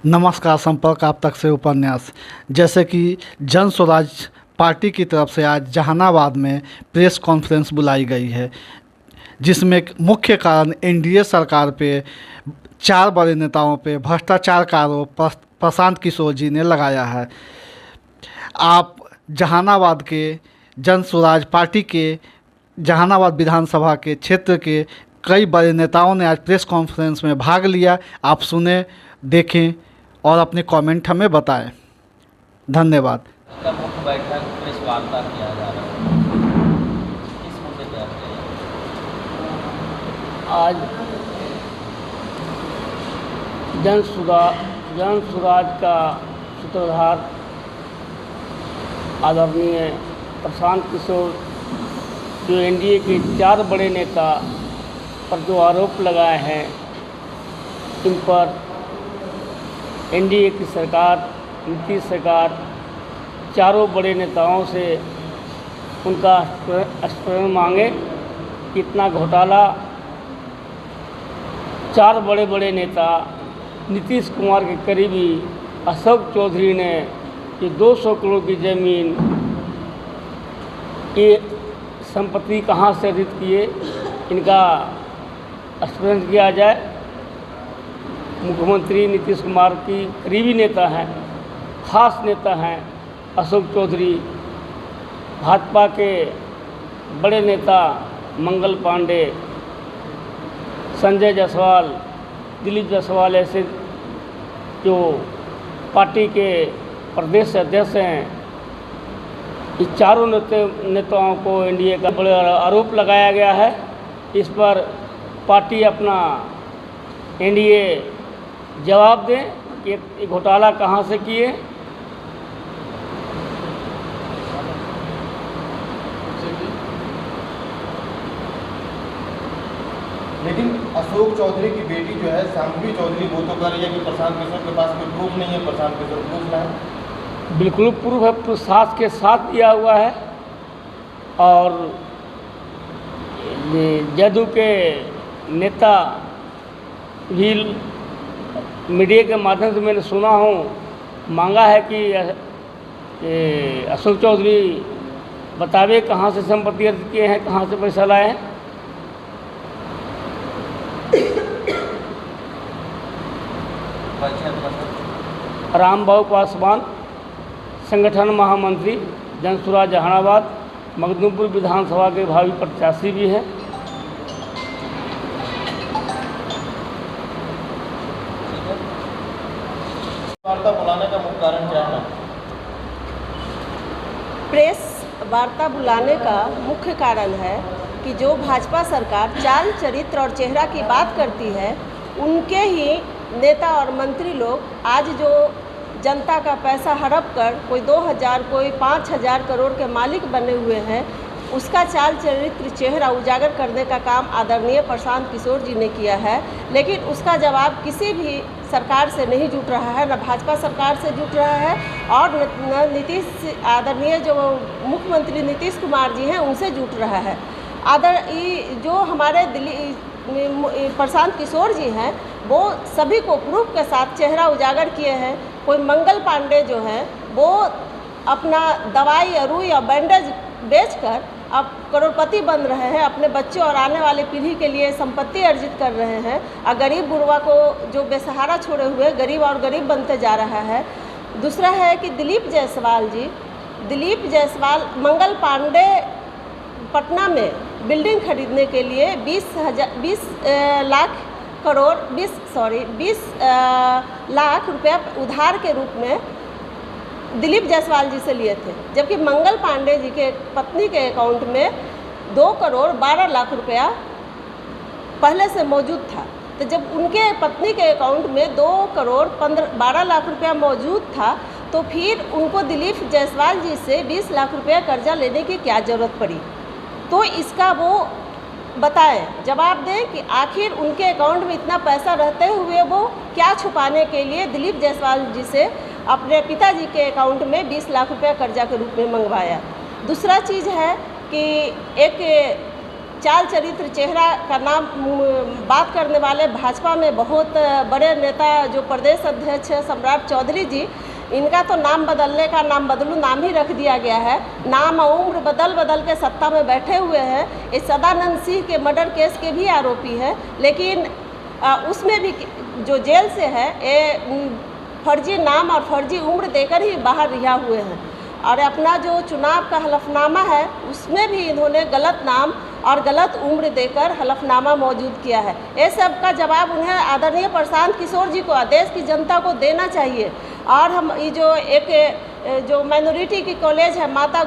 नमस्कार। संपर्क आप तक से उपन्यास। जैसे कि जन स्वराज पार्टी की तरफ से आज जहानाबाद में प्रेस कॉन्फ्रेंस बुलाई गई है, जिसमें मुख्य कारण एनडीए सरकार पे 4 बड़े नेताओं पे भ्रष्टाचार का आरोप प्रशांत किशोर जी ने लगाया है। आप जहानाबाद के जन स्वराज पार्टी के जहानाबाद विधानसभा के क्षेत्र के कई बड़े नेताओं ने आज प्रेस कॉन्फ्रेंस में भाग लिया। आप सुने, देखें और अपने कमेंट हमें बताएं। धन्यवाद। मुख्य बैठक प्रेस वार्ता किया जा रहा है, किस मुद्दे पर? आज जन स्वराज का सूत्रधार आदरणीय प्रशांत किशोर, जो एनडीए के 4 बड़े नेता पर जो आरोप लगाए हैं, इन पर एनडीए की सरकार, नीतीश सरकार, चारों बड़े नेताओं से उनका स्पष्टीकरण मांगे कि इतना घोटाला 4 बड़े नेता नीतीश कुमार के करीबी अशोक चौधरी ने ये 200 करोड़ की ज़मीन, ये संपत्ति कहाँ से अर्जित किए, इनका स्पष्टीकरण किया जाए। मुख्यमंत्री नीतीश कुमार की करीबी नेता हैं, खास नेता हैं अशोक चौधरी, भाजपा के बड़े नेता मंगल पांडे, संजय जायसवाल, दिलीप जायसवाल, ऐसे जो पार्टी के प्रदेश अध्यक्ष हैं, इस चारों नेताओं को एनडीए का बड़ा आरोप लगाया गया है। इस पर पार्टी अपना एनडीए जवाब दें कि ये घोटाला कहाँ से किए। लेकिन अशोक चौधरी की बेटी जो है शांभवी चौधरी, वो तो कह रही है कि प्रशांत किशोर के पास कोई प्रूफ नहीं है। प्रशांत किशोर प्रूफ है, बिल्कुल प्रूफ है, प्रसाद के साथ दिया हुआ है। और जदयू के नेता भी मीडिया के माध्यम से मैंने सुना हूँ, मांगा है कि अशोक चौधरी बतावे कहाँ से संपत्ति अर्जित किए हैं, कहाँ से पैसा लाए हैं। रामबाबू पासवान, संगठन महामंत्री जन स्वराज जहानाबाद, मखदूमपुर विधानसभा के भावी प्रत्याशी भी हैं। वार्ता बुलाने का मुख्य कारण क्या है? प्रेस वार्ता बुलाने का मुख्य कारण है कि जो भाजपा सरकार चाल, चरित्र और चेहरा की बात करती है, उनके ही नेता और मंत्री लोग आज जो जनता का पैसा हड़प कर कोई 2000, कोई 5000 करोड़ के मालिक बने हुए हैं, उसका चाल, चरित्र, चेहरा उजागर करने का काम आदरणीय प्रशांत किशोर जी ने किया है। लेकिन उसका जवाब किसी भी सरकार से नहीं जुट रहा है, न भाजपा सरकार से जुट रहा है और न आदरणीय जो मुख्यमंत्री नीतीश कुमार जी हैं उनसे जुट रहा है। जो हमारे प्रशांत किशोर जी हैं, वो सभी को प्रूफ के साथ चेहरा उजागर किए हैं। कोई मंगल पांडे जो हैं, वो अपना दवाई, रुई और बैंडेज बेचकर अब करोड़पति बन रहे हैं, अपने बच्चों और आने वाली पीढ़ी के लिए संपत्ति अर्जित कर रहे हैं, और गरीब गुरबा को जो बेसहारा छोड़े हुए गरीब और गरीब बनते जा रहा है। दूसरा है कि दिलीप जायसवाल मंगल पांडे पटना में बिल्डिंग खरीदने के लिए 20 लाख रुपया उधार के रूप में दिलीप जायसवाल जी से लिए थे, जबकि मंगल पांडे जी के पत्नी के अकाउंट में 2 करोड़ 12 लाख रुपया पहले से मौजूद था। तो जब उनके पत्नी के अकाउंट में 2 करोड़ 12 लाख रुपया मौजूद था, तो फिर उनको दिलीप जायसवाल जी से 20 लाख रुपया कर्जा लेने की क्या ज़रूरत पड़ी? तो इसका वो बताएं, जवाब दें कि आखिर उनके अकाउंट में इतना पैसा रहते हुए वो क्या छुपाने के लिए दिलीप जायसवाल जी से अपने पिताजी के अकाउंट में 20 लाख रुपया कर्जा के रूप में मंगवाया। दूसरा चीज़ है कि एक चाल चरित्र चेहरा का नाम बात करने वाले भाजपा में बहुत बड़े नेता जो प्रदेश अध्यक्ष है सम्राट चौधरी जी, इनका तो नाम बदलने का नाम बदलू नाम ही रख दिया गया है। नाम उम्र बदल के सत्ता में बैठे हुए हैं। इस सदानंद सिंह के मर्डर केस के भी आरोपी है, लेकिन उसमें भी जो जेल से है ये फर्जी नाम और फर्जी उम्र देकर ही बाहर रिहा हुए हैं। और अपना जो चुनाव का हलफनामा है उसमें भी इन्होंने गलत नाम और गलत उम्र देकर हलफनामा मौजूद किया है। ये सब का जवाब उन्हें आदरणीय प्रशांत किशोर जी को, देश की जनता को देना चाहिए। और हम ये जो एक जो माइनॉरिटी की कॉलेज है माता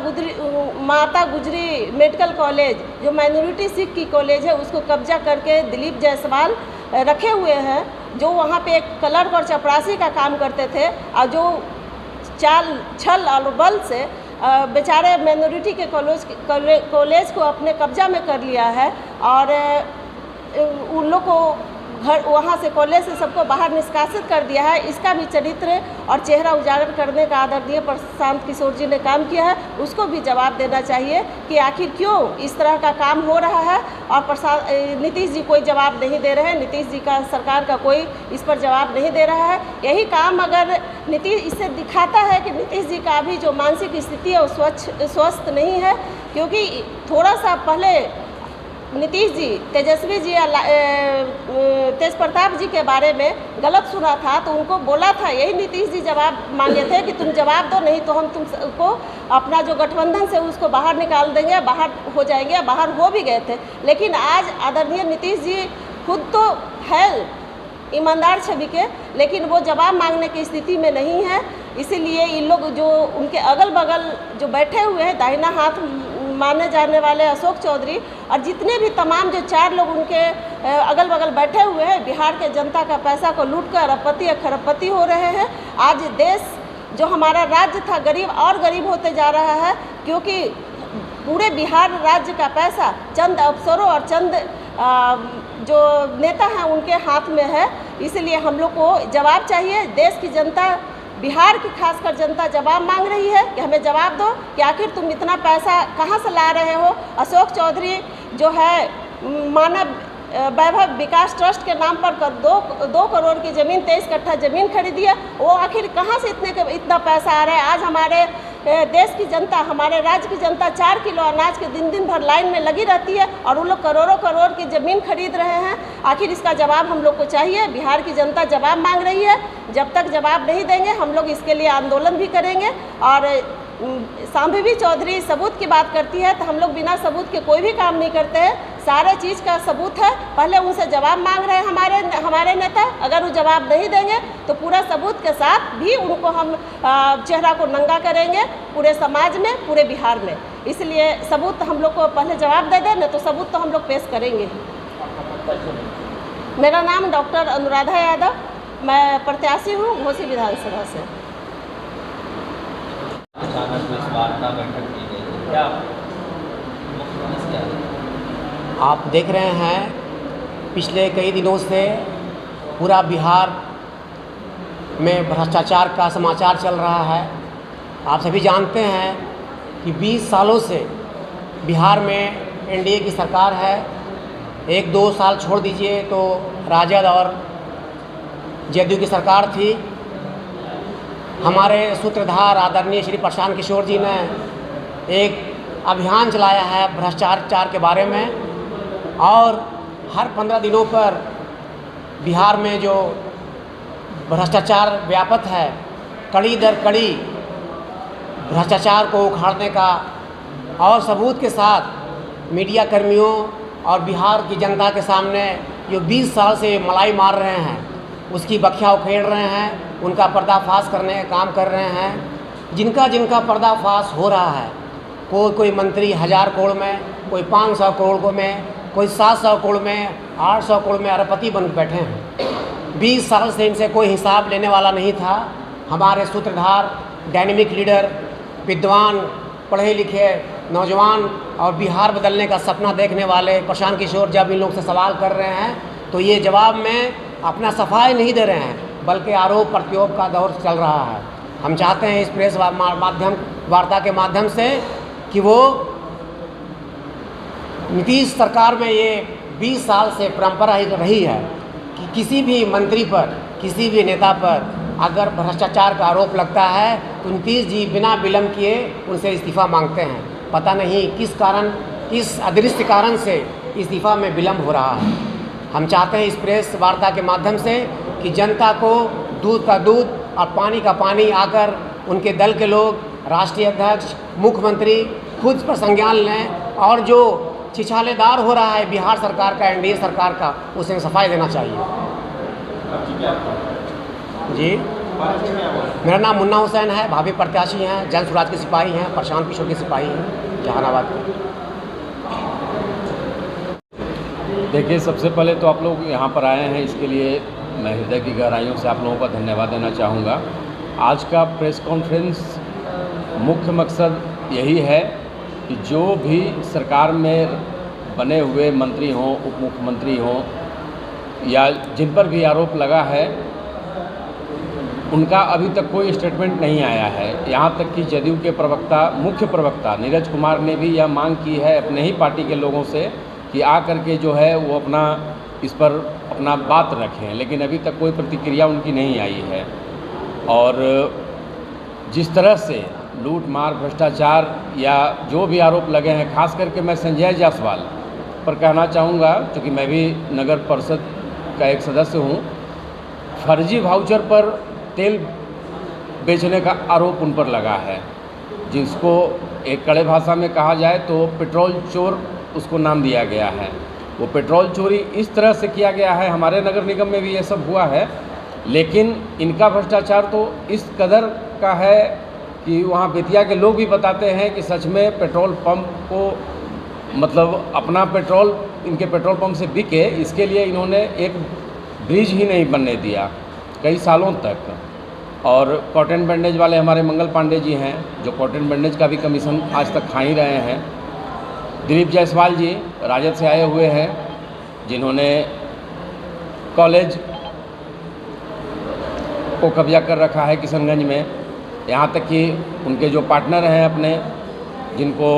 गुजरी मेडिकल कॉलेज, जो माइनॉरिटी सिख की कॉलेज है, उसको कब्जा करके दिलीप जायसवाल रखे हुए हैं, जो वहाँ पे एक क्लर्क और चपरासी का काम करते थे और जो छल और बल से बेचारे माइनॉरिटी के कॉलेज को अपने कब्जा में कर लिया है और उन लोग को घर वहाँ से कॉलेज से सबको बाहर निष्कासित कर दिया है। इसका भी चरित्र और चेहरा उजागर करने का आदरणीय प्रशांत किशोर जी ने काम किया है, उसको भी जवाब देना चाहिए कि आखिर क्यों इस तरह का काम हो रहा है। और नीतीश जी कोई जवाब नहीं दे रहे हैं, नीतीश जी का सरकार का कोई इस पर जवाब नहीं दे रहा है। यही काम अगर नीतीश इससे दिखाता है कि नीतीश जी का अभी जो मानसिक स्थिति है वो स्वस्थ नहीं है, क्योंकि थोड़ा सा पहले नीतीश जी तेजस्वी जी या तेज प्रताप जी के बारे में गलत सुना था तो उनको बोला था, यही नीतीश जी जवाब मांगे थे कि तुम जवाब दो, नहीं तो हम तुमको अपना जो गठबंधन से उसको बाहर निकाल देंगे, बाहर हो जाएंगे। बाहर हो भी गए थे, लेकिन आज आदरणीय नीतीश जी खुद तो है ईमानदार छवि के, लेकिन वो जवाब मांगने की स्थिति में नहीं है। इसीलिए इन लोग जो उनके अगल बगल जो बैठे हुए हैं, दाहिना हाथ माने जाने वाले अशोक चौधरी और जितने भी तमाम जो 4 लोग उनके अगल बगल बैठे हुए हैं, बिहार के जनता का पैसा को लूट कर अरबपति या खरबपति हो रहे हैं। आज देश जो हमारा राज्य था गरीब और गरीब होते जा रहा है, क्योंकि पूरे बिहार राज्य का पैसा चंद अफसरों और चंद जो नेता हैं उनके हाथ में है। इसलिए हम लोग को जवाब चाहिए। देश की जनता, बिहार की खासकर जनता जवाब मांग रही है कि हमें जवाब दो कि आखिर तुम इतना पैसा कहाँ से ला रहे हो। अशोक चौधरी जो है मानव वैभव विकास ट्रस्ट के नाम पर 2 करोड़ की ज़मीन 23 कट्ठा ज़मीन खरीदी है, वो आखिर कहाँ से इतना पैसा आ रहा है। आज हमारे देश की जनता, हमारे राज्य की जनता 4 किलो अनाज के दिन भर लाइन में लगी रहती है और वो लोग करोड़ों की ज़मीन खरीद रहे हैं। आखिर इसका जवाब हम लोग को चाहिए। बिहार की जनता जवाब मांग रही है। जब तक जवाब नहीं देंगे हम लोग इसके लिए आंदोलन भी करेंगे। और सांभवी चौधरी सबूत की बात करती है तो हम लोग बिना सबूत के कोई भी काम नहीं करते हैं। सारे चीज़ का सबूत है, पहले उनसे जवाब मांग रहे हैं हमारे नेता। अगर वो जवाब नहीं देंगे तो पूरा सबूत के साथ भी उनको हम चेहरा को नंगा करेंगे पूरे समाज में, पूरे बिहार में। इसलिए सबूत हम लोग को पहले जवाब दे दें, नहीं तो सबूत तो हम लोग पेश करेंगे। मेरा नाम डॉक्टर अनुराधा यादव, मैं प्रत्याशी हूँ घोसी विधानसभा से। अचानक इस वार्ता बैठक की गई, क्या मुख्य समस्या है? आप देख रहे हैं पिछले कई दिनों से पूरा बिहार में भ्रष्टाचार का समाचार चल रहा है। आप सभी जानते हैं कि 20 सालों से बिहार में एनडीए की सरकार है। 1-2 साल छोड़ दीजिए तो राजद और जदयू की सरकार थी। हमारे सूत्रधार आदरणीय श्री प्रशांत किशोर जी ने एक अभियान चलाया है भ्रष्टाचार के बारे में, और हर 15 दिनों पर बिहार में जो भ्रष्टाचार व्यापक है, कड़ी दर कड़ी भ्रष्टाचार को उखाड़ने का और सबूत के साथ मीडिया कर्मियों और बिहार की जनता के सामने जो 20 साल से मलाई मार रहे हैं उसकी बखिया उखेड़ रहे हैं, उनका पर्दाफाश करने का काम कर रहे हैं। जिनका पर्दाफाश हो रहा है, कोई मंत्री 1000 करोड़ में, कोई 500 करोड़ में, कोई 700 करोड़ में, 800 करोड़ में अरबपति बन बैठे हैं। 20 साल से इनसे कोई हिसाब लेने वाला नहीं था। हमारे सूत्रधार, डायनेमिक लीडर, विद्वान, पढ़े लिखे नौजवान और बिहार बदलने का सपना देखने वाले प्रशांत किशोर जब इन लोग से सवाल कर रहे हैं तो ये जवाब में अपना सफाई नहीं दे रहे हैं, बल्कि आरोप प्रत्यारोप का दौर चल रहा है। हम चाहते हैं इस प्रेस वार्ता के माध्यम से कि वो नीतीश सरकार में ये 20 साल से परंपरा रही है कि किसी भी मंत्री पर, किसी भी नेता पर अगर भ्रष्टाचार का आरोप लगता है तो नीतीश जी बिना विलंब किए उनसे इस्तीफ़ा मांगते हैं। पता नहीं किस कारण, किस अदृश्य कारण से इस्तीफ़ा में विलंब हो रहा है। हम चाहते हैं इस प्रेस वार्ता के माध्यम से कि जनता को दूध का दूध और पानी का पानी आकर उनके दल के लोग, राष्ट्रीय अध्यक्ष, मुख्यमंत्री खुद पर संज्ञान लें और जो छिछालेदार हो रहा है बिहार सरकार का, एनडीए सरकार का, उसे सफाई देना चाहिए। जी, मेरा नाम मुन्ना हुसैन है, भावी प्रत्याशी हैं, जन स्वराज के सिपाही हैं, प्रशांत किशोर के सिपाही हैं, जहानाबाद के। देखिए, सबसे पहले तो आप लोग यहाँ पर आए हैं, इसके लिए मैं हृदय की गहराइयों से आप लोगों का धन्यवाद देना चाहूँगा। आज का प्रेस कॉन्फ्रेंस मुख्य मकसद यही है कि जो भी सरकार में बने हुए मंत्री हों, उप मुख्यमंत्री हों या जिन पर भी आरोप लगा है, उनका अभी तक कोई स्टेटमेंट नहीं आया है। यहाँ तक कि जदयू के प्रवक्ता, मुख्य प्रवक्ता नीरज कुमार ने भी यह मांग की है अपने ही पार्टी के लोगों से कि आ करके जो है वो अपना इस पर अपना बात रखें, लेकिन अभी तक कोई प्रतिक्रिया उनकी नहीं आई है। और जिस तरह से लूट मार, भ्रष्टाचार या जो भी आरोप लगे हैं, खास करके मैं संजय जायसवाल पर कहना चाहूँगा, क्योंकि मैं भी नगर परिषद का एक सदस्य हूँ। फर्जी वाउचर पर तेल बेचने का आरोप उन पर लगा है, जिसको एक कड़े भाषा में कहा जाए तो पेट्रोल चोर उसको नाम दिया गया है। वो पेट्रोल चोरी इस तरह से किया गया है, हमारे नगर निगम में भी ये सब हुआ है, लेकिन इनका भ्रष्टाचार तो इस कदर का है कि वहाँ बेतिया के लोग भी बताते हैं कि सच में पेट्रोल पंप को, मतलब अपना पेट्रोल इनके पेट्रोल पंप से बिके, इसके लिए इन्होंने एक ब्रिज ही नहीं बनने दिया कई सालों तक। और कॉटन बैंडेज वाले हमारे मंगल पांडे जी हैं, जो कॉटन बैंडेज का भी कमीशन आज तक खा ही रहे हैं। दिलीप जायसवाल जी राजद से आए हुए हैं, जिन्होंने कॉलेज को कब्जा कर रखा है किशनगंज में। यहाँ तक कि उनके जो पार्टनर हैं अपने, जिनको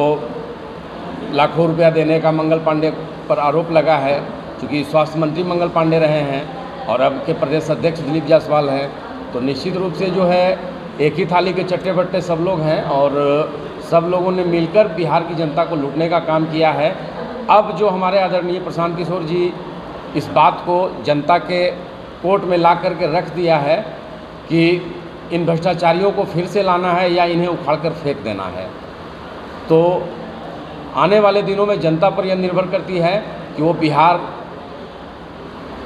लाखों रुपया देने का मंगल पांडे पर आरोप लगा है, क्योंकि स्वास्थ्य मंत्री मंगल पांडे रहे हैं और अब के प्रदेश अध्यक्ष दिलीप जायसवाल हैं, तो निश्चित रूप से जो है एक ही थाली के चट्टे बट्टे सब लोग हैं और सब लोगों ने मिलकर बिहार की जनता को लूटने का काम किया है। अब जो हमारे आदरणीय प्रशांत किशोर जी इस बात को जनता के कोर्ट में ला करके रख दिया है कि इन भ्रष्टाचारियों को फिर से लाना है या इन्हें उखाड़कर फेंक देना है, तो आने वाले दिनों में जनता पर यह निर्भर करती है कि वो बिहार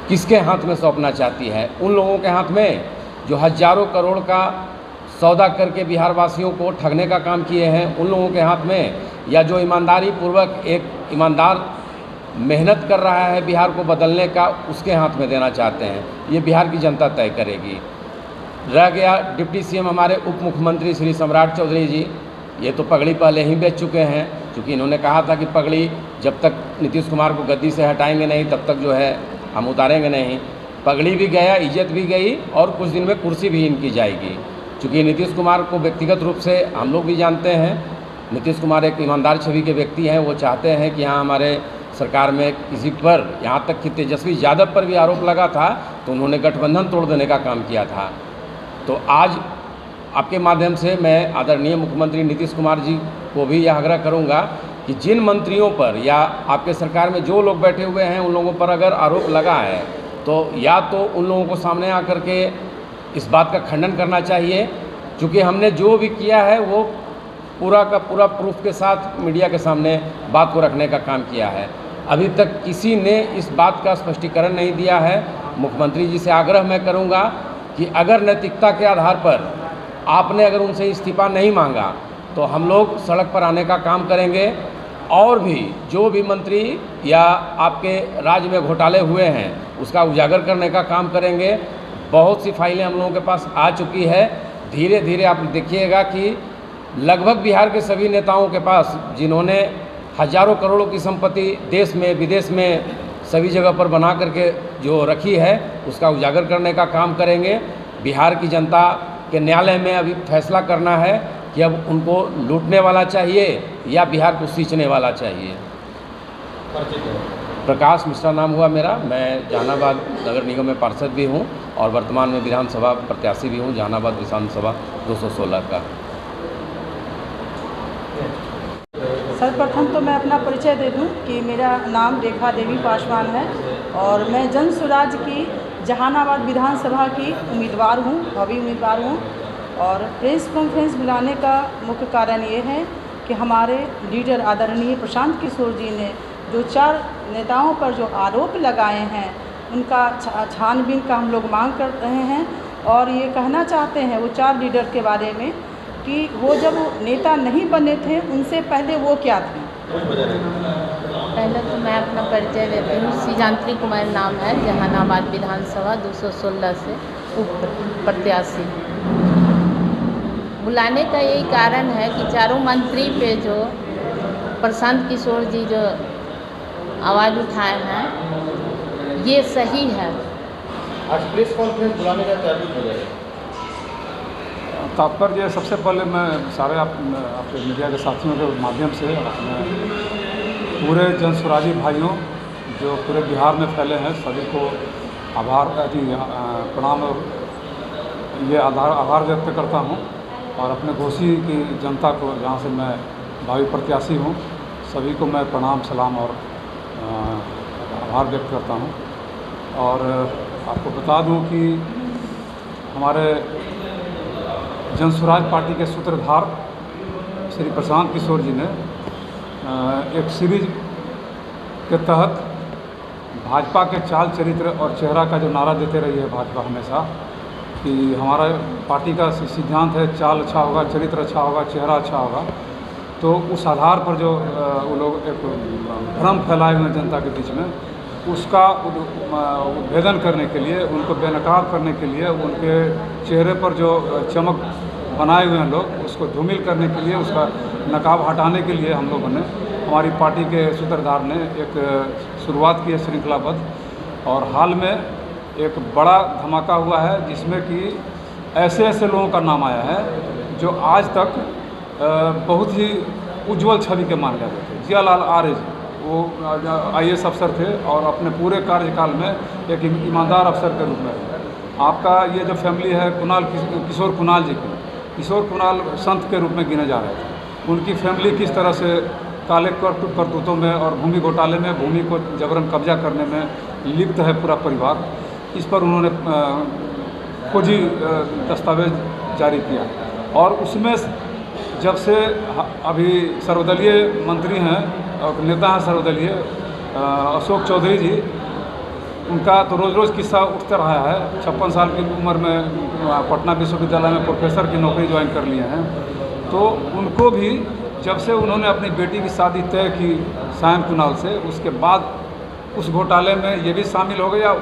किसके हाथ में सौंपना चाहती है। उन लोगों के हाथ में जो हजारों करोड़ का सौदा करके बिहार वासियों को ठगने का काम किए हैं, उन लोगों के हाथ में, या जो ईमानदारी पूर्वक एक ईमानदार मेहनत कर रहा है बिहार को बदलने का, उसके हाथ में देना चाहते हैं। ये बिहार की जनता तय करेगी। रह गया डिप्टी सीएम हमारे उप मुख्यमंत्री श्री सम्राट चौधरी जी, ये तो पगड़ी पहले ही बेच चुके हैं, क्योंकि इन्होंने कहा था कि पगड़ी जब तक नीतीश कुमार को गद्दी से हटाएंगे नहीं तब तक जो है हम उतारेंगे नहीं। पगड़ी भी गया, इज्जत भी गई और कुछ दिन में कुर्सी भी इनकी जाएगी, क्योंकि नीतीश कुमार को व्यक्तिगत रूप से हम लोग भी जानते हैं। नीतीश कुमार एक ईमानदार छवि के व्यक्ति हैं। वो चाहते हैं कि यहाँ हमारे सरकार में किसी पर, यहाँ तक कि तेजस्वी यादव पर भी आरोप लगा था तो उन्होंने गठबंधन तोड़ देने का काम किया था। तो आज आपके माध्यम से मैं आदरणीय मुख्यमंत्री नीतीश कुमार जी को भी यह आग्रह करूंगा कि जिन मंत्रियों पर या आपके सरकार में जो लोग बैठे हुए हैं उन लोगों पर अगर आरोप लगा है तो या तो उन लोगों को सामने आकर के इस बात का खंडन करना चाहिए, क्योंकि हमने जो भी किया है वो पूरा का पूरा प्रूफ के साथ मीडिया के सामने बात को रखने का काम किया है। अभी तक किसी ने इस बात का स्पष्टीकरण नहीं दिया है। मुख्यमंत्री जी से आग्रह मैं करूंगा कि अगर नैतिकता के आधार पर आपने अगर उनसे इस्तीफा नहीं मांगा तो हम लोग सड़क पर आने का काम करेंगे और भी जो भी मंत्री या आपके राज्य में घोटाले हुए हैं उसका उजागर करने का काम करेंगे। बहुत सी फाइलें हम लोगों के पास आ चुकी है। धीरे धीरे आप देखिएगा कि लगभग बिहार के सभी नेताओं के पास, जिन्होंने हजारों करोड़ों की संपत्ति देश में विदेश में सभी जगह पर बना करके जो रखी है, उसका उजागर करने का काम करेंगे। बिहार की जनता के न्यायालय में अभी फैसला करना है कि अब उनको लूटने वाला चाहिए या बिहार को सींचने वाला चाहिए। परिचित है? प्रकाश मिश्रा नाम हुआ मेरा। मैं जहानाबाद नगर निगम में पार्षद भी हूँ और वर्तमान में विधानसभा प्रत्याशी भी हूँ जहानाबाद विधानसभा 216 का। सर्वप्रथम तो मैं अपना परिचय दे दूं कि मेरा नाम रेखा देवी पासवान है और मैं जन स्वराज की जहानाबाद विधानसभा की उम्मीदवार हूं, भावी उम्मीदवार हूं। और प्रेस कॉन्फ्रेंस बुलाने का मुख्य कारण ये है कि हमारे लीडर आदरणीय प्रशांत किशोर जी ने जो 4 नेताओं पर जो आरोप लगाए हैं उनका छानबीन का हम लोग मांग कर रहे हैं। और ये कहना चाहते हैं वो 4 लीडर के बारे में कि वो जब नेता नहीं बने थे उनसे पहले वो क्या थे। पहले तो मैं अपना परिचय देती हूँ। श्रीजांत्री कुमार नाम है, जहानाबाद विधानसभा 216 से उप प्रत्याशी। बुलाने का यही कारण है कि चारों मंत्री पे जो प्रशांत किशोर जी जो आवाज़ उठाए हैं ये सही है। आज प्रेस कॉन्फ्रेंस बुलाने का क्या वजह है? तात्पर्य सबसे पहले मैं सारे आपके मीडिया के साथियों के माध्यम से अपने पूरे जन स्वराजी भाइयों जो पूरे बिहार में फैले हैं सभी को प्रणाम और ये आभार व्यक्त करता हूँ। और अपने घोसी की जनता को जहाँ से मैं भावी प्रत्याशी हूँ सभी को मैं प्रणाम सलाम और आभार व्यक्त करता हूँ। और आपको बता दूँ कि हमारे जन स्वराज पार्टी के सूत्रधार श्री प्रशांत किशोर जी ने एक सीरीज के तहत भाजपा के चाल चरित्र और चेहरा का जो नारा देते रही है भाजपा हमेशा कि हमारा पार्टी का सिद्धांत है चाल अच्छा होगा, चरित्र अच्छा होगा, चेहरा अच्छा होगा। तो उस आधार पर जो वो लोग एक भ्रम फैलाए हुए जनता के बीच में उसका उद्भेदन करने के लिए, उनको बेनकाब करने के लिए, उनके चेहरे पर जो चमक बनाए हुए हैं लोग उसको धूमिल करने के लिए, उसका नकाब हटाने के लिए हम लोगों ने, हमारी पार्टी के सूत्रधार ने एक शुरुआत की है श्रृंखलाबद्ध। और हाल में एक बड़ा धमाका हुआ है जिसमें कि ऐसे ऐसे लोगों का नाम आया है जो आज तक बहुत ही उज्जवल छवि के माने जाते थे। जियालाल आर्य जी वो IAS अफसर थे और अपने पूरे कार्यकाल में एक ईमानदार अफसर के रूप में। आपका ये जो फैमिली है किशोर कुणाल जी की, किशोर कुणाल संत के रूप में गिने जा रहे थे। उनकी फैमिली किस तरह से काले करतूतों में और भूमि घोटाले में, भूमि को जबरन कब्जा करने में लिप्त है पूरा परिवार, इस पर उन्होंने खोजी दस्तावेज जारी किया। और उसमें जब से अभी सर्वदलीय मंत्री हैं और नेता हैं सर्वदलीय अशोक चौधरी जी, उनका तो रोज़ रोज़ किस्सा उठता रहा है। 56 साल की उम्र में पटना विश्वविद्यालय में प्रोफेसर की नौकरी ज्वाइन कर लिए हैं। तो उनको भी जब से उन्होंने अपनी बेटी की शादी तय की सायन कुणाल से, उसके बाद उस घोटाले में ये भी शामिल हो गया,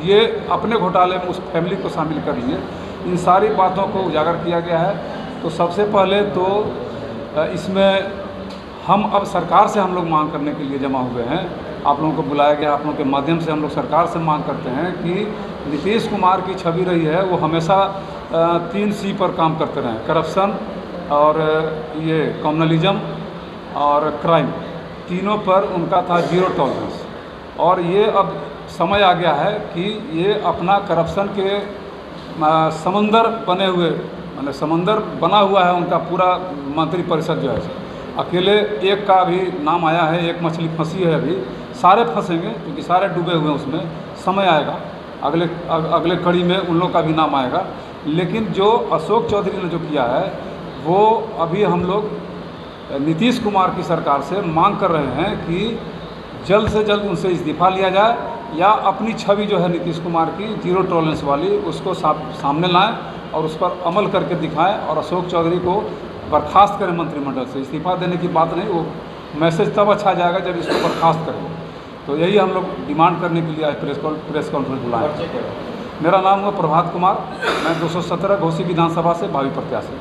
ये अपने घोटाले में उस फैमिली को शामिल कर लिए। इन सारी बातों को उजागर किया गया है। तो सबसे पहले तो इसमें हम अब सरकार से हम लोग मांग करने के लिए जमा हुए हैं। आप लोगों को बुलाया गया, आप लोगों के माध्यम से हम लोग सरकार से मांग करते हैं कि नीतीश कुमार की छवि रही है वो हमेशा 3 C पर काम करते रहें, करप्शन और ये कम्युनलिज्म और क्राइम, तीनों पर उनका था जीरो टॉलरेंस। और ये अब समय आ गया है कि ये अपना करप्शन के समंदर बने हुए, माने समंदर बना हुआ है उनका पूरा मंत्री परिषद जो है। अकेले एक का भी नाम आया है, एक मछली फंसी है, अभी सारे फंसेंगे क्योंकि सारे डूबे हुए हैं उसमें। समय आएगा अगले कड़ी में उन लोग का भी नाम आएगा। लेकिन जो अशोक चौधरी ने जो किया है वो अभी हम लोग नीतीश कुमार की सरकार से मांग कर रहे हैं कि जल्द से जल्द उनसे इस्तीफा लिया जाए या अपनी छवि जो है नीतीश कुमार की जीरो टॉलरेंस वाली उसको सामने लाएं और उस पर अमल करके दिखाएं और अशोक चौधरी को बर्खास्त करें मंत्रिमंडल से। इस्तीफा देने की बात नहीं, वो मैसेज तब अच्छा जाएगा जब इसको बर्खास्त करें। तो यही हम लोग डिमांड करने के लिए आज प्रेस कॉन्फ्रेंस बुलाएं। मेरा नाम है प्रभात कुमार, मैं 217 घोसी विधानसभा से भावी प्रत्याशी।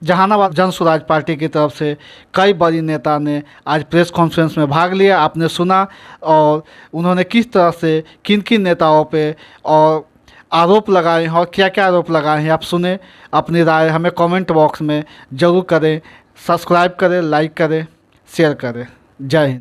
जहानाबाद जन स्वराज पार्टी की तरफ से कई बड़ी नेता ने आज प्रेस कॉन्फ्रेंस में भाग लिया। आपने सुना और उन्होंने किस तरह से किन किन नेताओं पे और आरोप लगाए हैं और क्या क्या आरोप लगाए हैं आप सुने। अपनी राय हमें कमेंट बॉक्स में ज़रूर करें। सब्सक्राइब करें, लाइक करें, शेयर करें। जय हिंद।